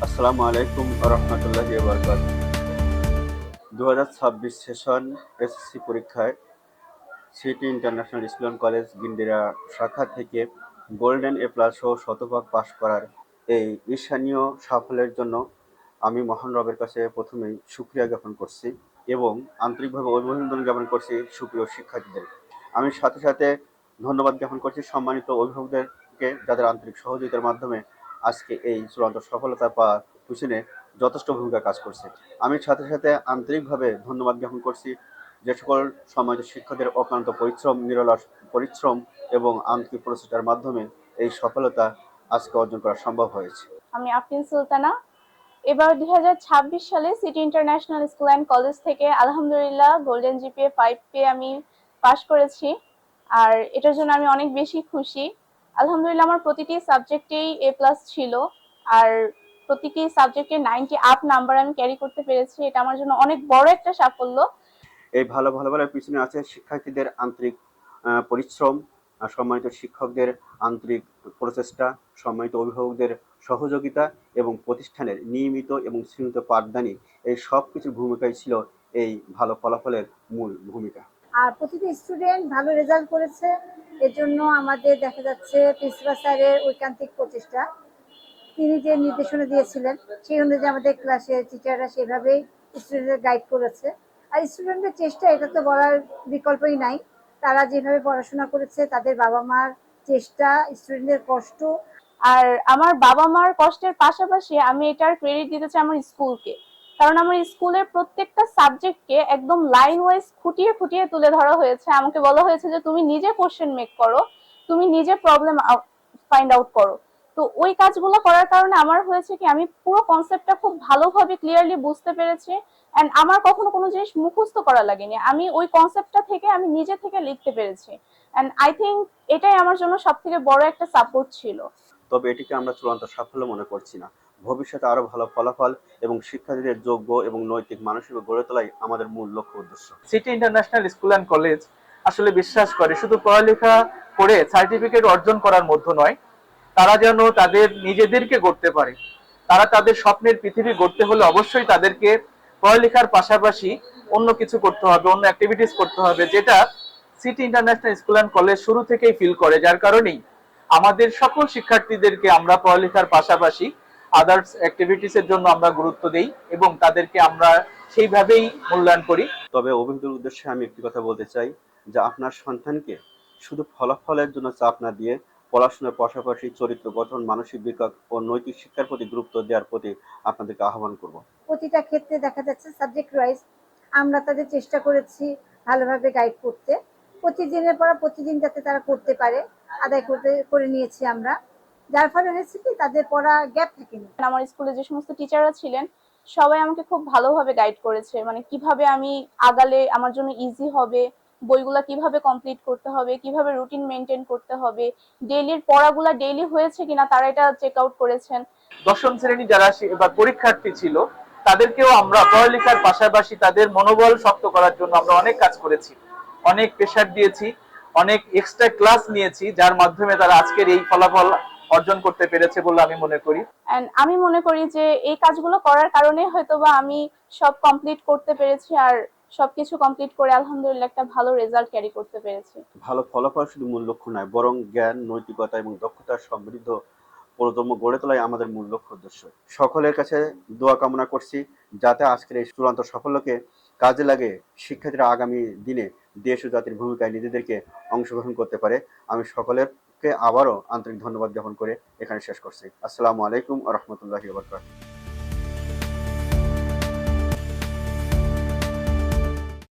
আসসালামু আলাইকুম রহমতুল্লাহি ওয়া বারাকাতুহু। 2026 সেশন এসএসসি পরীক্ষায় City International School and College Gindira শাখা থেকে গোল্ডেন এ প্লাস সহ শতভাগ পাশ করার এই ঈর্ষণীয় সাফল্যের জন্য আমি মহান রবের কাছে প্রথমেই শুকরিয়া জ্ঞাপন করছি এবং আন্তরিকভাবে অভিনন্দন জ্ঞাপন করছি সুপ্রিয় শিক্ষার্থীদের। আমি সাথে সাথে ধন্যবাদ জ্ঞাপন করছি সম্মানিত অভিভাবকদেরকে, যাদের আন্তরিক সহযোগিতার মাধ্যমে আজকে এই চূড়ান্ত সফলতা পাওয়ার পিছনে যথেষ্ট ভূমিকা কাজ করছে। আমি সাথে সাথে আন্তরিকভাবে ধন্যবাদ জ্ঞাপন করছি যে সকল সম্মানিত শিক্ষকদের অক্লান্ত পরিশ্রম, নিরলস পরিশ্রম এবং আন্তরিক প্রচেষ্টার মাধ্যমে এই সফলতা আজকে অর্জন করা সম্ভব হয়েছে। আমি আফরিন সুলতানা। এবার 2026 সালে city International School and college থেকে আলহামদুলিল্লাহ গোল্ডেন জিপিএ 5 পেয়ে আমি পাশ করেছি। আর এটার জন্য আমি অনেক বেশি খুশি। আলহামদুলিল্লাহ আমার প্রতিটি সাবজেক্টেই A+ ছিল। আর প্রতিটি সাবজেক্টে 90 আপ নাম্বার আমি ক্যারি করতে পেরেছি। এটা আমার জন্য অনেক বড় একটা সাফল্য। এই ভালো ফলাফলের পিছনে আছে শিক্ষার্থীদের আন্তরিক পরিশ্রম, সম্মানিত শিক্ষকদের আন্তরিক প্রচেষ্টা, সম্মানিত অভিভাবকদের সহযোগিতা এবং প্রতিষ্ঠানের নিয়মিত এবং সীমিত পাঠদানি, এই সব কিছুর ভূমিকাই ছিল এই ভালো ফলাফলের মূল ভূমিকা। আর প্রতিটি স্টুডেন্ট ভালো রেজাল্ট করেছে। এর জন্য আমাদের দেখা যাচ্ছে প্রিন্সিপাল স্যারের ঐকান্তিক প্রচেষ্টা, তিনি যে নির্দেশনা দিয়েছিলেন সেই অনুযায়ী আমাদের ক্লাসের টিচাররা সেভাবেই স্টুডেন্টদের গাইড করেছে। আর স্টুডেন্টদের চেষ্টা, এটা তো বলার বিকল্পই নাই। তারা যেভাবে পড়াশোনা করেছে, তাদের বাবা মার চেষ্টা, স্টুডেন্টদের কষ্ট। আর আমার বাবা মার কষ্টের পাশাপাশি আমি এটার ক্রেডিট দিতে চাই আমার স্কুলকে। কারণ আমার স্কুলের প্রত্যেকটা সাবজেক্টকে একদম লাইন ওয়াইজ খুঁটিয়ে খুঁটিয়ে তুলে ধরা হয়েছে। আমাকে বলা হয়েছে যে তুমি নিজে কোশ্চেন মেক করো, তুমি নিজে প্রবলেম ফাইন্ড আউট করো। তো ওই কাজগুলো করার কারণে আমার হয়েছে কি, আমি পুরো কনসেপ্টটা খুব ভালোভাবে ক্লিয়ারলি বুঝতে পেরেছি। এন্ড আমার কখনো কোনো জিনিস মুখস্থ করা লাগেনি, আমি ওই কনসেপ্টটা থেকে আমি নিজে থেকে লিখতে পেরেছি। এন্ড আই থিঙ্ক এটাই আমার জন্য সব থেকে বড় একটা সাপোর্ট ছিল। তবে এটিকে আমরা চূড়ান্ত সাফল্য মনে করছি না। ভবিষ্যতে আরো ভালো ফলাফল এবং শিক্ষার্থীদের যোগ্য এবং নৈতিক মানসিক গড়ে তোলাই আমাদের মূল লক্ষ্য উদ্দেশ্য। City International School and college আসলে বিশ্বাস করে শুধু পড়ালেখা করে সার্টিফিকেট অর্জন করার মধ্যে নয়, তারা যেন তাদের নিজেদেরকে গড়তে পারে। তারা তাদের স্বপ্নের পৃথিবী গড়তে হলে অবশ্যই তাদেরকে পড়ালেখার পাশাপাশি অন্য কিছু করতে হবে, অন্য অ্যাক্টিভিটিস করতে হবে, যেটা city International School and college শুরু থেকেই ফিল করে। যার কারণেই আমাদের সকল শিক্ষার্থীদেরকে আমরা পড়ালেখার পাশাপাশি আদার্স অ্যাক্টিভিটিস এর জন্য আমরা গুরুত্ব দেই এবং তাদেরকে আমরা সেইভাবেই মূল্যায়ন করি। তবে অভিভাবকদের উদ্দেশ্যে আমি একটি কথা বলতে চাই যে আপনার সন্তানকে শুধু ফলাফলের জন্য চাপ না দিয়ে পড়াশোনার পাশাপাশি চরিত্র গঠন, মানসিক বিকাশ ও নৈতিক শিক্ষার প্রতি গুরুত্ব দেওয়ার প্রতি আপনাদেরকে আহ্বান করব। প্রতিটা ক্ষেত্রে দেখা যাচ্ছে সাবজেক্ট ওয়াইজ আমরা তাদের চেষ্টা করেছি ভালোভাবে গাইড করতে। প্রতিদিনের পড়া প্রতিদিন যাতে তারা করতে পারে, আদায় করে নিয়েছি আমরা। যার ফলে হয়েছে কি, তাদের পড়া গ্যাপ থাকেনি। আমার স্কুলে যে সমস্ত টিচাররা ছিলেন সবাই আমাকে খুব ভালোভাবে গাইড করেছে, মানে কিভাবে আমি আগালে আমার জন্য ইজি হবে, বইগুলা কিভাবে কমপ্লিট করতে হবে, কিভাবে রুটিন মেনটেন করতে হবে, ডেইলির পড়াগুলা ডেইলি হয়েছে কিনা তারা এটা চেক আউট করেছেন। দশম শ্রেণী যারা এবার পরীক্ষার্থী ছিল তাদেরকেও আমরা পড়ালেখার পাশাপাশি তাদের মনোবল শক্ত করার জন্য আমরা অনেক কাজ করেছি, অনেক প্রেশার দিয়েছি, অনেক এক্সট্রা ক্লাস নিয়েছি, যার মাধ্যমে তারা আজকের এই ফলাফল অর্জন করতে পেরেছে বলে আমি মনে করি। এন্ড আমি মনে করি যে এই কাজগুলো করার কারণে হয়তোবা আমি সব কমপ্লিট করতে পেরেছি, আর সবকিছু কমপ্লিট করে আলহামদুলিল্লাহ একটা ভালো রেজাল্ট ক্যারি করতে পেরেছি। ভালো ফলাফল শুধু মূল লক্ষ্য নয়, বরং জ্ঞান, নৈতিকতা এবং দক্ষতার সমৃদ্ধ প্রজন্ম গড়ে তোলাই আমাদের মূল লক্ষ্য উদ্দেশ্য। সকলের কাছে দোয়া কামনা করছি যাতে আজকের এই চূড়ান্ত সাফল্যকে কাজে লাগে শিক্ষার্থীরা আগামী দিনে দেশ ও জাতির ভূমিকায় নিজেদেরকে অংশগ্রহণ করতে পারে। আমি সকলেরকে আবারও আন্তরিক ধন্যবাদ জ্ঞাপন করে এখানে শেষ করছি। আসসালামু আলাইকুম ওয়া রাহমাতুল্লাহি ওয়া বারাকাতুহু।